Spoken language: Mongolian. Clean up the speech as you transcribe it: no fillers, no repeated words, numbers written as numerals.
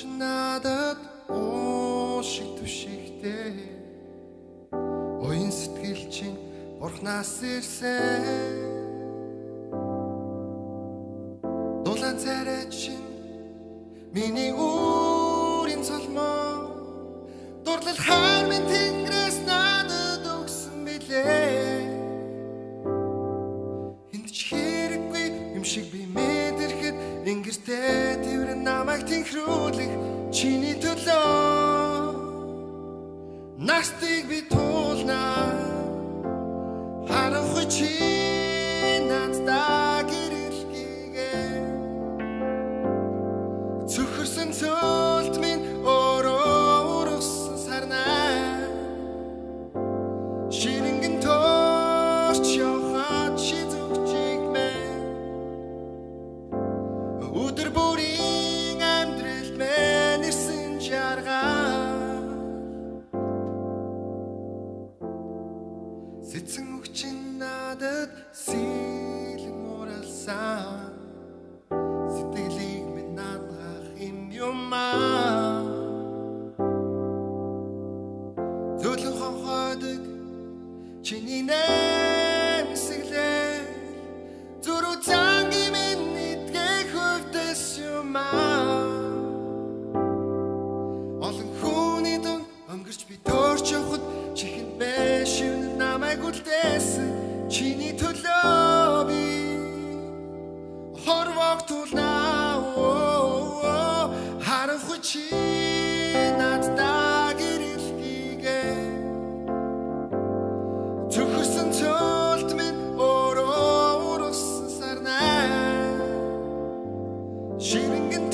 надад уушиг түшигтэй уян сэтгэл чинь бурхнаас ирсэн дулаан царай чинь миний үрийн цолмоо дурлал хайр минь тэнгэрээс надад өгсөн билээ энд ч хэрэггүй юм шиг би мэдэрхэд ингэртэй тэрэн намайг тэнхрүүлэх чиний төлөө настыг би туулнаа харахгүй чи надад гэрэлхийгээ зөвхөрсөн цөлт минь өөрөө ургасан сарнаа ширэнгэн тооч явахад чи зүгчиг мэн өдөр бүрийн амьдралд мэн ирсэн жаргал Сэцэн өгчин надад сэлэн уралсан Сэтгэлийг минь наадгах юм юмаа Зөвлөн хонхойдог чиний нэмсэглэл Зүрүү цанги минь идгэх хөвдөс юмаа Олон хүний дунд өнгөрч би дөрч явахад чихэнд бэшүүн намайг үлдээсэн чиний төлөө би хорвогтуулнаа харахгүй чи надад гэрэлхийгээ зөвхөрсөн цөлт минь өөрөө ургасан сарнаа ширэнгэн